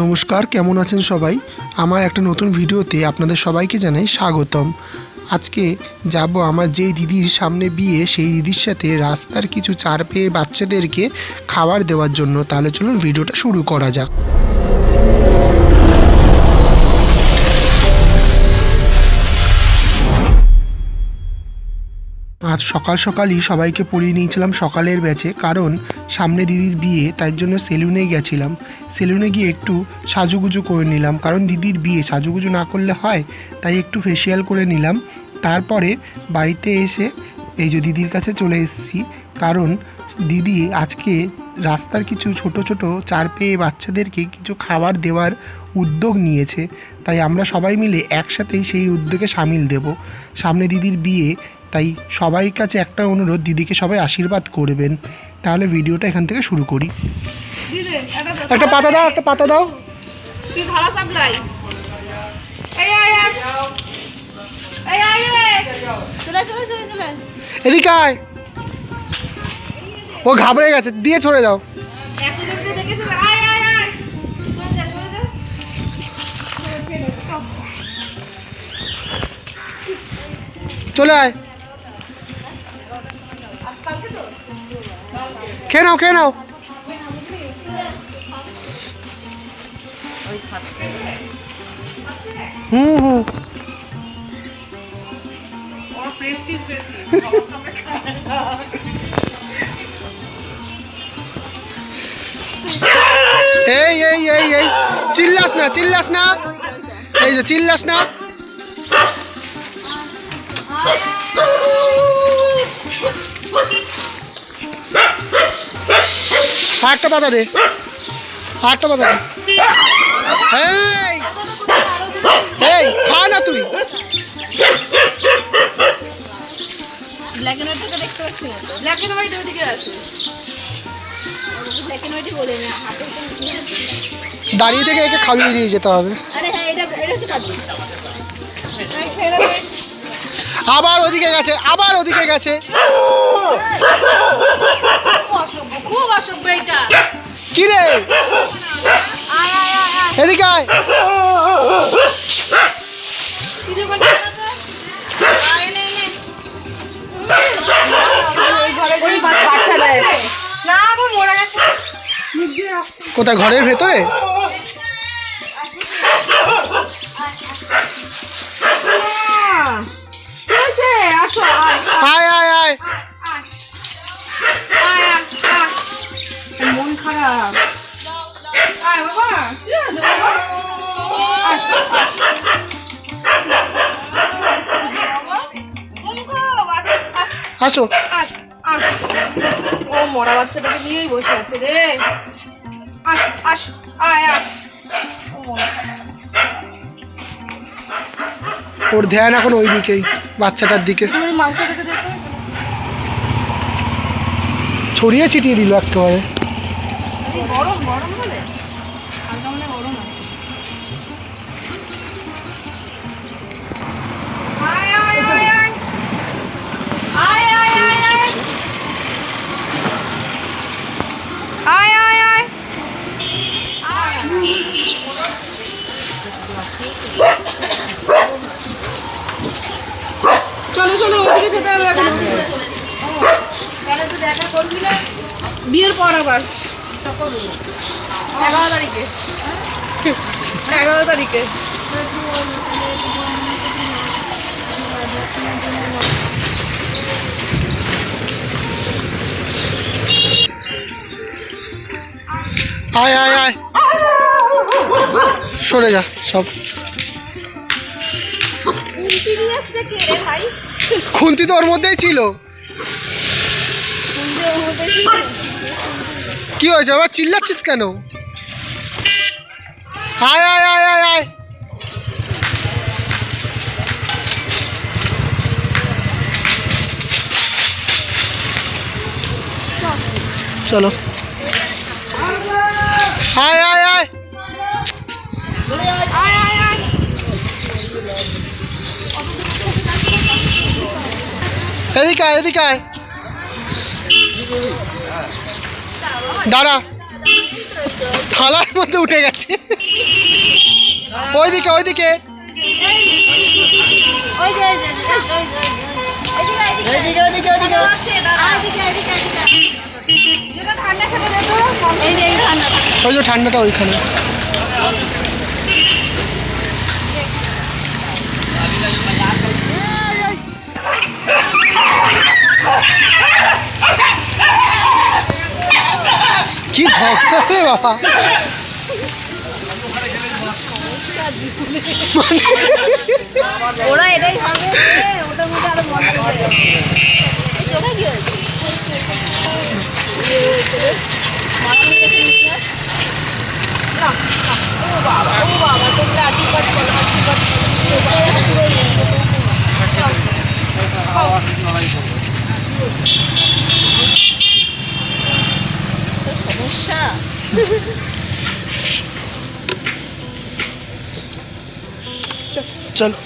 নমস্কার, কেমন আছেন সবাই? আমার একটা নতুন ভিডিওতে আপনাদের সবাইকে জানাই স্বাগতম। আজকে যাব আমার যেই দিদির সামনে বিয়ে, সেই দিদির সাথে রাস্তার কিছু চার পেয়ে বাচ্চাদেরকে খাবার দেওয়ার জন্য। তাহলে চলুন ভিডিওটা শুরু করা যাক। আজ সকাল সকালই সবাইকে পরিয়ে নিয়েছিলাম সকালের ব্যাচে, কারণ সামনে দিদির বিয়ে, তাই জন্য সেলুনে গেছিলাম। সেলুনে গিয়ে একটু সাজুগুজু করে নিলাম, কারণ দিদির বিয়ে সাজুগুজু না করলে হয়, তাই একটু ফেসিয়াল করে নিলাম। তারপরে বাড়িতে এসে এই যে দিদির কাছে চলে এসেছি, কারণ দিদি আজকে রাস্তার কিছু ছোট ছোট চার পেয়ে বাচ্চাদেরকে কিছু খাবার দেওয়ার উদ্যোগ নিয়েছে। তাই আমরা সবাই মিলে একসাথেই সেই উদ্যোগে সামিল দেব। সামনে দিদির বিয়ে, তাই সবাই কাছে একটা অনুরোধ, দিদিকে সবাই আশীর্বাদ করবেন। তাহলে ভিডিওটা এখান থেকে শুরু করি। একটা পাতা দাও, একটা পাতা দাও। এদিকে আয়, ও ঘাবড়ে গেছে, দিয়ে ছড়ে যাও। চলে আয়, খেয়ে নাও, খেয়ে নাও। হুম এই এই এই এই চিল্লাস না, চিল্লাস না, এই যে চিল্লাস না। আটটা পাতা দে, আটটা পাতা দে। এই এই খা না তুই। ব্ল্যাক এন্ড হোয়াইটটা দেখতে পাচ্ছি না তো। ব্ল্যাক এন্ড হোয়াইট ওইদিকে আছে। ব্ল্যাক এন্ড হোয়াইটই বলে না, হাতে দাঁড়িয়ে থেকে একে খাইয়ে দিয়ে যেতে হবে। আরে হ্যাঁ, এটা হচ্ছে কাজ। এই খেয়ে নে। আবার ওদিকে গেছে, আবার ওদিকে গেছে। খুব অসভ্য এটা। কি রে, আয় আয় আয় আয়। এদিকে আয়। ভিডিও করতে না তো। আয় নে নে। ওই বাচ্চা দেয় না, গো মরে গেছে। কোথায়, ঘরের ভেতরে? আসো, আয় আয় আয়। মন খারাপ। আয় বাবা, কি হয়েছে বাবা? আসো। ও মরা বাচ্চাটাকে নিয়েই বসে আছে রে। আস আস, আয় আয়। ওর ধ্যান এখন ওই দিকেই, বাচ্চাটার দিকে। মাংস থেকে দেখো, ছড়িয়ে ছিটিয়ে দিল একেবারে। গরম গরম বলে হালকা মানে গরম আছে। আয় আয় আয় আয় আয় আয় আয় আয় আয় আয়। চলো চলো, ওদিকে যেতে হবে এখন। দেখা করবি না বিয়ের পর আবার 11 তারিখে, 11 তারিখে। আয় আয় আয়, সরে যা সব। খুন্তি নিয়ে আসছে কে রে ভাই? খুন্তি তো ওর মধ্যেই ছিল। খুন্তি ওর মধ্যে ছিল। কি হয়েছে, আবার চিল্লাচ্ছিস কেন? আয় আয় আয় আয় আয়। চলো, আয় আয় আয়। আয় আয় আয়। এদিকে আয়, এদিকে আয়। দাঁড়া, থালার মধ্যে উঠে গেছে। ওইদিকে ওইদিকে ওই যে ঠান্ডাটা ওইখানে। কি ঝগড়া রে বাবা, ওরা এটাই হবে, ওটার মধ্যে আরো মজা হবে। ওটা কি হয়েছে? ও বাবা তোমরা আশীর্বাদ করো, আশীর্বাদ সমস্যা। চলো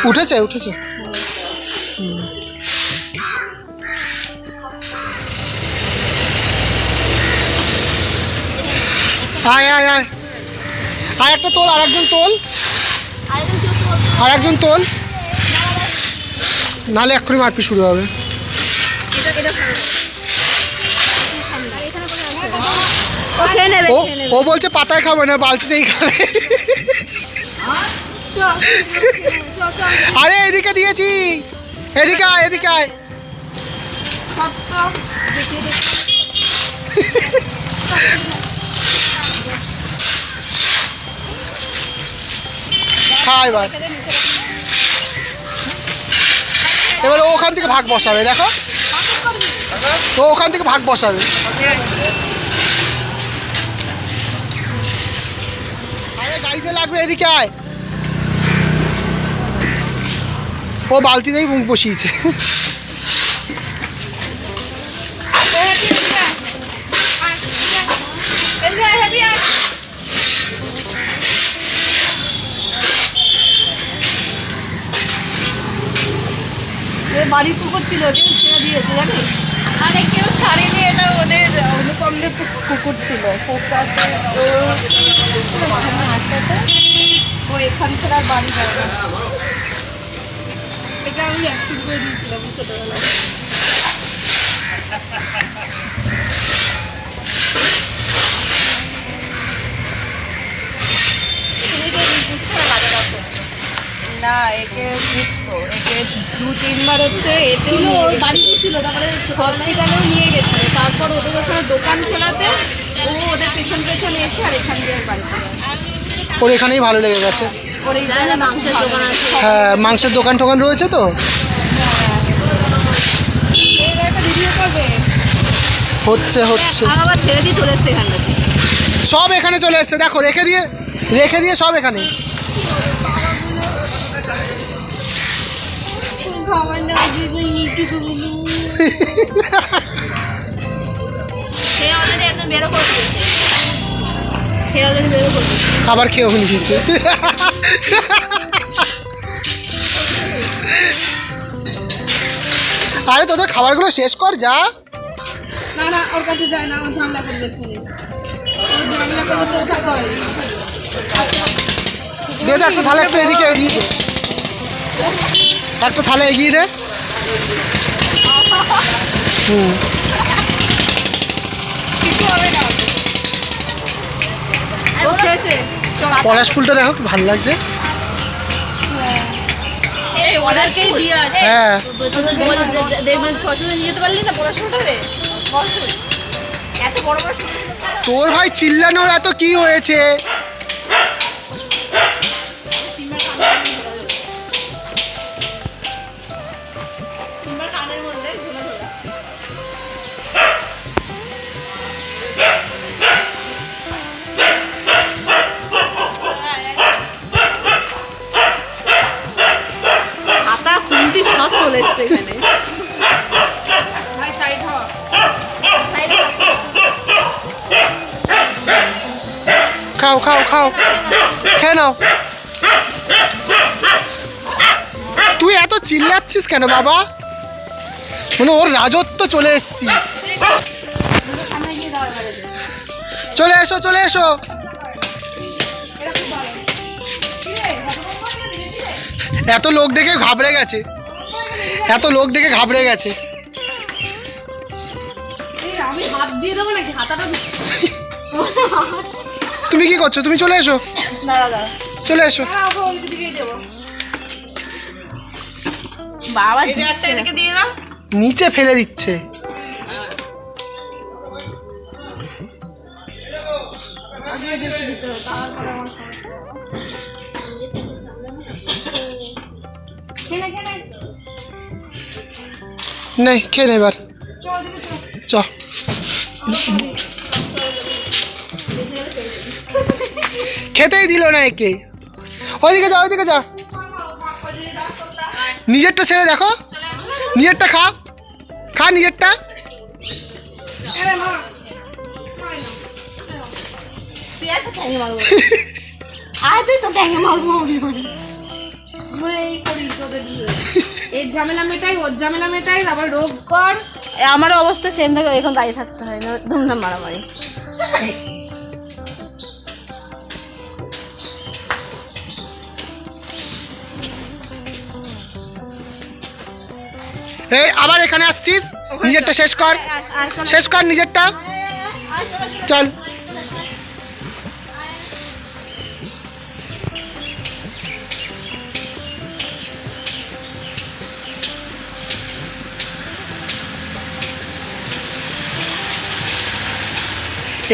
উঠেছে উঠেছে। আয় আয় আয়, আর একটা তোল, আর একজন তোল, আর একজন তোল, নাহলে এক্ষুনি মারপিট শুরু হবে। ও বলছে পাতায় খাবে না, বালতিতেই খাবে। আরে এদিকে দিয়েছি, এদিকে আয়, এদিকে আয়। খাই এবার, এবার ও ওখান থেকে ভাগ বসাবে, দেখো ও ওখান থেকে ভাগ বসাবে। আরে গাড়িতে লাগবে, এদিকে আয়। ও বালতিতেই মুখ বসিয়েছে। বাড়ির কুকুর ছিল, কেউ ছেড়ে দিয়েছে জানিস? আরে কেউ ছাড়েনি, এটা ওদের অনুপমদের কুকুর ছিল। পোকাতে ও এখান থেকে আর বাড়ি যাবে না। এটা আমি অ্যাক্টিভ করে দিয়েছিলাম ছোটবেলায়। না একে বুঝতো, একে 2-3 বার হচ্ছে এতেও বাড়িতে ছিল, তারপরে হসপিটালেও নিয়ে গেছিল। তারপর ওদের ওখানে দোকান খোলাতে ও ওদের পেছন পেছন এসে আর এখান দিয়ে বাড়িতে ওর এখানেই ভালো লেগে গেছে। ওর এই জায়গায় মাংসের দোকান আছে। হ্যাঁ মাংসের দোকান টোকান রয়েছে তো। এই একটা ভিডিও করবে হচ্ছে হচ্ছে, আবার ছেড়ে দিয়ে চলে এসছে এখান থেকে। সব এখানে চলে এসছে, দেখো রেখে দিয়ে সব এখানে। আবার খেয়েও নিয়েছে। আরে তোদের খাবারগুলো শেষ কর, যা। না না ওর কাছে যায় না, আমার ঝামেলা করবে। ঝামেলা করবে তো ওঠা করে। দে দে একটা থালা, একটু এদিকে এগিয়ে দে, একটা থালা এগিয়ে দে। কিছু হবে না। ও খেয়েছে। পলাশ ফুলটা দেখো ভালো লাগছে। ওদেরকেই দিয়ে আসে। হ্যাঁ দেখবেন শ্বশুরে নিয়ে যেতে পারলি না পড়াশোনাটা রে। এত বড় বড় তোর ভাই চিল্লানোর এত কি হয়েছে? কানের মধ্যে ঝোলা ঝোলা। হাতা খুন্তি সব চলে এসছে এখানে। ভাই সাইড হ, সাইড হ। খাও খাও খাও, খেয়ে নাও। তুই এত চিল্লাচ্ছিস কেন বাবা? মানে ওর রাজত্ব চলে এসছি। চলে এসো চলে এসো। এত লোক দেখে ঘাবড়ে গেছে, এত লোক দেখে ঘাবড়ে গেছে। আমি হাত দিয়ে দেবো নাকি? হাতাটা তুমি কি করছো? তুমি চলে এসো, দাঁড়া দাঁড়া, চলে এসো। ওই দিকেই দেবো। বাবা এই যে একটা এদিকে দিয়ে দাও। নিচে ফেলে দিচ্ছে। নেই খেয়ে নে এবার, চ। খেতেই দিল না একে। ওইদিকে যা, ওইদিকে যা। নিজেরটা ছেড়ে দেখো, নিজেরটা খা, খা নিজেরটা। এর ঝামেলা মেটাই, ওর ঝামেলা মেটাই, তারপর রোগ কর। আমারও অবস্থা সেম থেকে এখন দাঁড়িয়ে থাকতে হয় না, ধুমধাম মারামারি। এই আবার এখানে আসছিস, নিজেরটা শেষ কর, শেষ কর নিজেরটা, চল।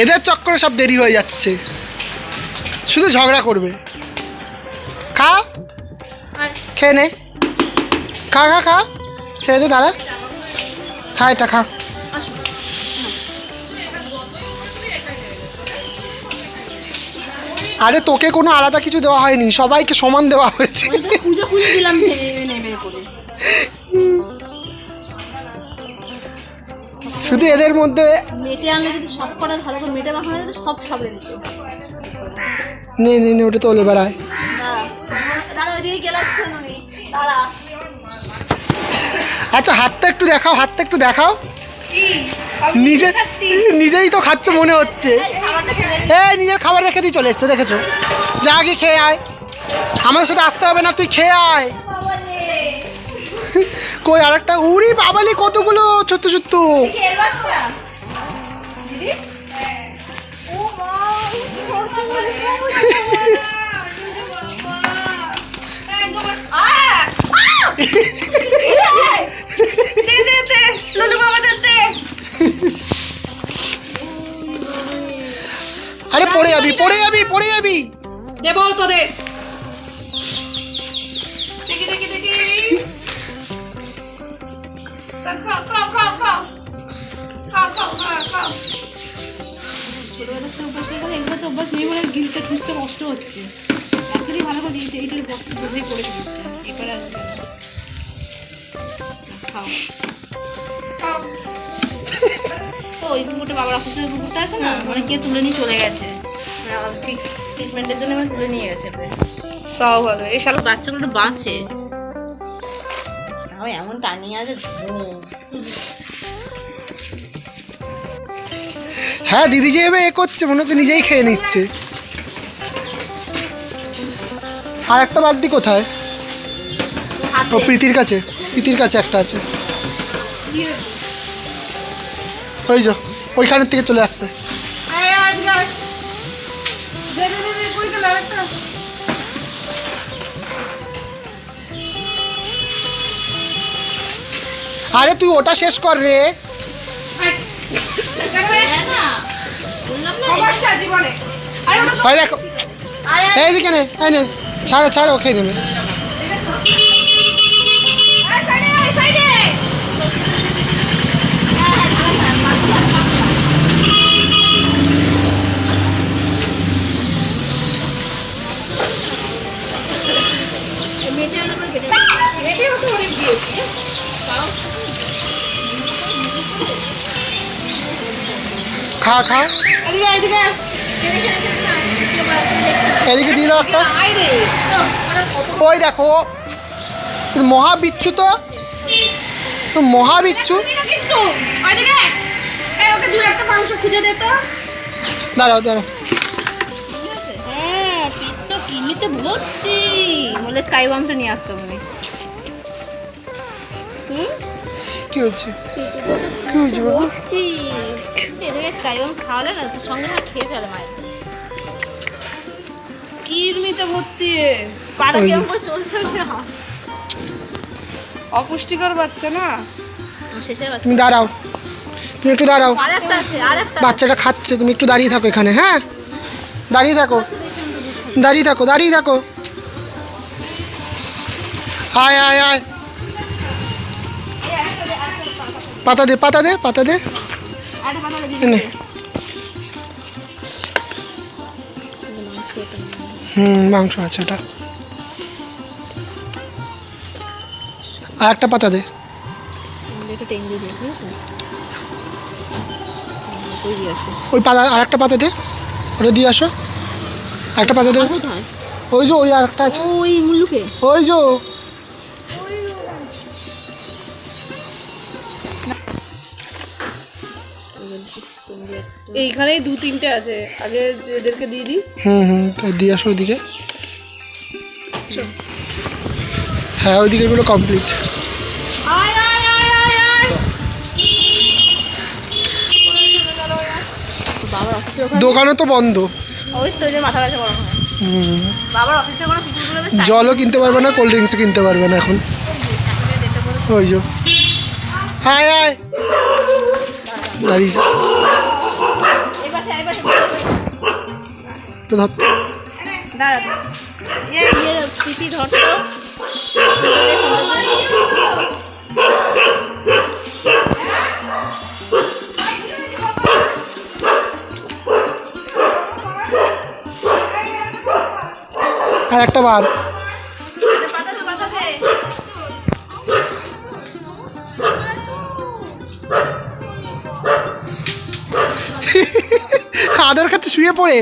এদের চক্করে সব দেরি হয়ে যাচ্ছে, শুধু ঝগড়া করবে। খা, খেয়ে নে, খা খা খা, ছেড়ে দে, দাঁড়া, খা এটা খা। আরে তোকে কোনো আলাদা কিছু দেওয়া হয়নি, সবাইকে সমান দেওয়া হয়েছে। পুজো খুলে দিলাম নেমে করে। শুধু এদের মধ্যে মেটে আনলে যদি সব কটা ভালো করে মেটে মাখানো যেত, সব সবরে দিত। নে নে নে, ওটা তোলে বেড়ায়। দাঁড়া, ওইদিকে গেলাচ্ছে নুনি, দাঁড়া। আচ্ছা হাতটা একটু দেখাও, হাতটা একটু দেখাও। নিজে নিজেই তো খাচ্ছে মনে হচ্ছে। এই নিজের খাবার রেখে দিয়ে চলে এসছে, দেখেছো? যা আগে খেয়ে আয়, আমার সাথে আসতে হবে না, তুই খেয়ে আয়। কই আরেকটা? উড়ি বাবালি, কতগুলো ছোট্ট ছোট্ট। আরে পড়ে যাবি, পড়ে যাবি, পড়ে যাবি। দেবো তোদের। দেখি দেখি দেখি, খাও খাও খাও খাও খাও খাও খাও খাও। ছোটবেলার থেকে অভ্যাস হয়ে গেলে, এগুলো তো অভ্যাস নেই বলে গিলতে ঠুসতে কষ্ট হচ্ছে। এখনই ভালো করে এইটার বস্তু বোঝাই করে দিচ্ছে, এবারে আসবে না। খাও খাও। তো ওই কুকুরটা বাবার অফিসের কুকুরটা আছে না, মানে কে তুলে নিয়ে চলে গেছে, ঠিক ট্রিটমেন্টের জন্য মানে তুলে নিয়ে গেছে। তাও ভালো, এই শালা বাচ্চাগুলো তো বাঁচে, তাও এমন টানিয়ে আছে। হ্যাঁ দিদি যে এ করছে মনে হচ্ছে নিজেই খেয়ে নিচ্ছে। আর একটা বালতি কোথায়? ও প্রীতির কাছে, প্রীতির কাছে একটা আছে। ওই যে ওইখানের থেকে চলে আসছে। আরে তুই ওটা শেষ কর রে। দেখো এই দিকে নে, এই নে, ছাড়ো ছাড়ো, খেয়ে নেবে। খা খা। এদিকে দিয়ে দাও একটা। ওই দেখো মহাবিচ্ছু, তো মহাবিচ্ছু। দাঁড়াও দাঁড়াও, হ্যাঁ তো কিমিতে ভর্তি, বলে স্কাই বামটা নিয়ে আসতে হবে। কি হচ্ছে কি হয়েছে বাবা? এদিকে স্কাই বাম খাওয়ালে না তোর সঙ্গে না খেয়ে ফেলে মায়ের। কিরমিতে ভর্তি, পাড়া কেমন করে চলছে সেটা অপুষ্টিকর বাচ্চা না, শেষের বাচ্চা। তুমি দাঁড়াও, তুমি একটু দাঁড়াও, আরেকটা আছে, আরেকটা বাচ্চাটা খাচ্ছে, তুমি একটু দাঁড়িয়ে থাকো এখানে। হ্যাঁ দাঁড়িয়ে থাকো, দাঁড়িয়ে থাকো, দাঁড়িয়ে থাকো। আয় আয় আয়, পাতা দে, পাতা দে, পাতা দে। এনে। মাংস আছে এটা। আর একটা পাতা দে। ওই পাতা, আর একটা পাতা দে, ওটা দিয়ে আসো। একটা পাতা দেবে, ওই যে ওই আর একটা আছে, ওই মুল্লুকে ওই যে। এইখানেই 2-3টে আছে, আগে এদেরকে দিয়ে দিই। তো দিয়ে আসো ওইদিকে। হ্যাঁ ওইদিকে এগুলো কমপ্লিট। আয় আয় আয় আয় আয়, বাবার অফিসে ওখানে দোকানও তো বন্ধ। ওই তো যে মাথা ব্যথা বড় হয়। বাবার অফিসে ওখানে কুকুরগুলো বেশ জলও কিনতে পারবে না, কোল্ড ড্রিঙ্কসও কিনতে পারবে না এখন। ওই যে আয় আয়, দাঁড়িয়ে যা। এই পাশে এই পাশে ধর। দাঁড়া, স্মৃতি ধরতো। আর একটা বার। আদর খাচ্ছে শুয়ে পড়ে।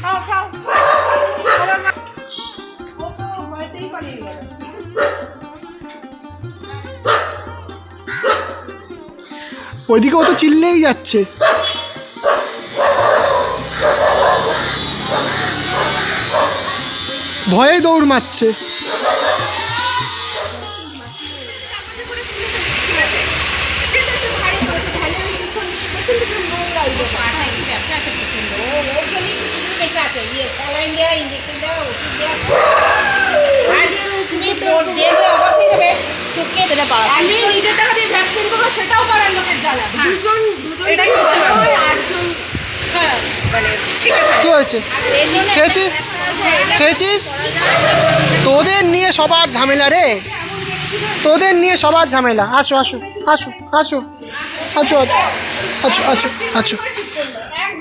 খাও খাও, ও তো ভয়তেই পালিয়ে গেল। ওইদিকে ও তো চিল্লেই যাচ্ছে। ভয়ে দৌড় মারছে। আমি নিজের টাকা দিয়ে ভ্যাকসিন করবো, সেটাও পাড়ার লোকের জ্বালা। এটাই হচ্ছে খারাপ। কি হয়েছে? খেয়েছিস খেয়েছিস? তোদের নিয়ে সবার ঝামেলা রে, তোদের নিয়ে সবার ঝামেলা। আসো আসো আসো আসো আছো আছো আছো আছো আছো,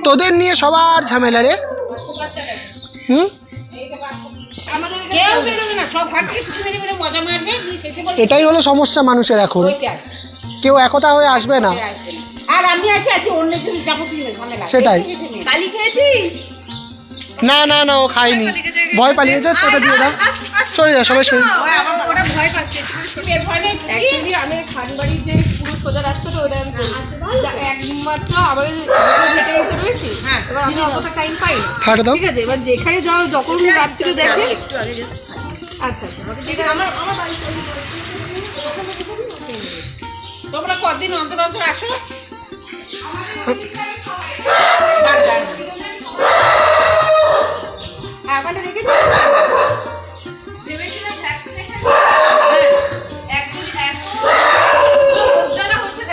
তোদের নিয়ে সবার ঝামেলা রে। এটাই হলো সমস্যা মানুষের এখন, কেউ একতা হয়ে আসবে না। আর আমি আছি অন্য কিছু যাবতীয় ঝামেলা। সেটাই। কালি খেয়েছিস? না না না, ও খায়নি, ভয় পালিয়ে যা। তোটা দিয়ে দাও, সরে যা, সবাই সরে। ওরা ভয় পাচ্ছে। অ্যাকচুয়ালি আমি খানবাড়ির যে পুরো সোজা রাস্তাটা ওটা আমি করি, একমাত্র আমার ভেতরে রয়েছি। এবার আমি অতটা টাইম পাই না, খাটা দাও। ঠিক আছে। এবার যেখানে যাও, যখন রাত্রিরে দেখে। আচ্ছা আচ্ছা, তোমরা কতদিন অন্তর অন্তর আসো? ভেবেছিলাম ভ্যাকসিনেশন অ্যাকচুয়ালি এত রোগজ্বালা হচ্ছে,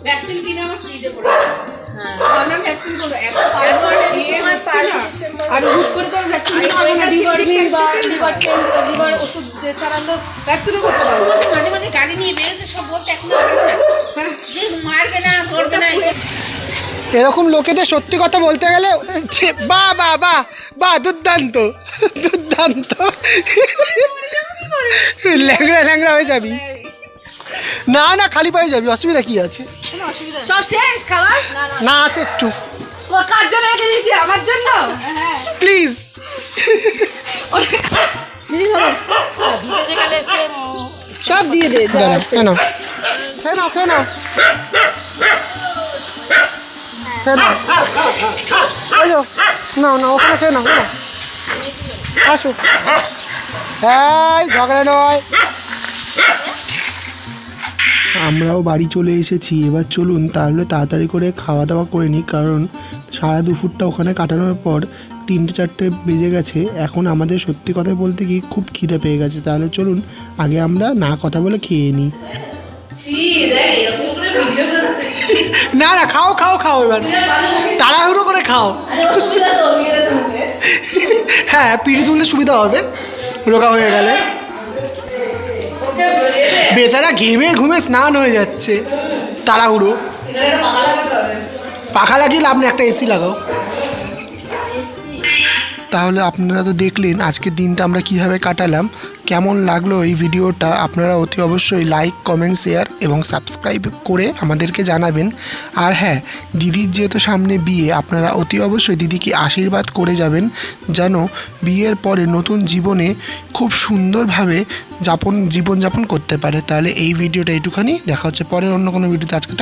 ভ্যাকসিন কিনে আমার ফ্রিজে পড়ে গেছে। ভাবলাম ভ্যাকসিন করবো, এত তারপর আর হুট করে তো ভ্যাকসিন হবে না। ডিভারমিন বা লিভার ওষুধ ছাড়ান তো ভ্যাকসিনও করতে পারবো। মানে মানে গাড়ি নিয়ে বেরোতে সব বলতে এখন যে মারবে না ধরবে না। এরকম লোকেদের সত্যি কথা বলতে গেলে বা বা বা বা দুর্দান্ত দুর্দান্ত, ল্যাংড়া ল্যাংড়া হয়ে যাবি। না না খালি পায়ে যাবি, অসুবিধা কি আছে? সব শেষ খাবার? না আছে একটু, ও কার জন্য রেখে দিয়েছি? আমার জন্য? প্লিজ। দিদি ধরো, ভিতরে গেলে সে সব দিয়ে দে যা দাঁড়া, আছে। খেয়ে নাও খেয়ে নাও খেয়ে নাও খেয়ে নাও, এই যো, নাও নাও ওখানে খেয়ে নাও, নাও। আসো, এই ঝগড়া নয়। আমরাও বাড়ি চলে এসেছি, এবার চলুন তাহলে তাড়াতাড়ি করে খাওয়া দাওয়া করে নিই, কারণ সারা দুপুরটা ওখানে কাটানোর পর 3-4টে বেজে গেছে। এখন আমাদের সত্যি কথা বলতে কি খুব খিদে পেয়ে গেছে, তাহলে চলুন আগে আমরা না কথা বলে খেয়ে নিই। না না খাও খাও খাও, এবার তাড়াহুড়ো করে খাও। হ্যাঁ পিঠে তুললে সুবিধা হবে, রোগা হয়ে গেলে। বেচারা ঘেমে ঘুমে স্নান হয়ে যাচ্ছে, তাড়াহুড়ো। পাখা লাগিয়ে লাভ নেই, একটা এসি লাগাও। তাহলে আপনারা তো দেখলেন আজকের দিনটা আমরা কিভাবে কাটালাম। কেমন লাগলো এই ভিডিওটা আপনারা অতি অবশ্যই লাইক, কমেন্ট, শেয়ার এবং সাবস্ক্রাইব করে আমাদেরকে জানাবেন। আর হ্যাঁ, দিদির যেহেতু সামনে বিয়ে, আপনারা অতি অবশ্যই দিদিকে আশীর্বাদ করে যাবেন যেন বিয়ের পরে নতুন জীবনে খুব সুন্দরভাবে জীবনযাপন করতে পারে। তাহলে এই ভিডিওটা এইটুখানি, দেখা হচ্ছে পরের অন্য কোনো ভিডিওতে। আজকে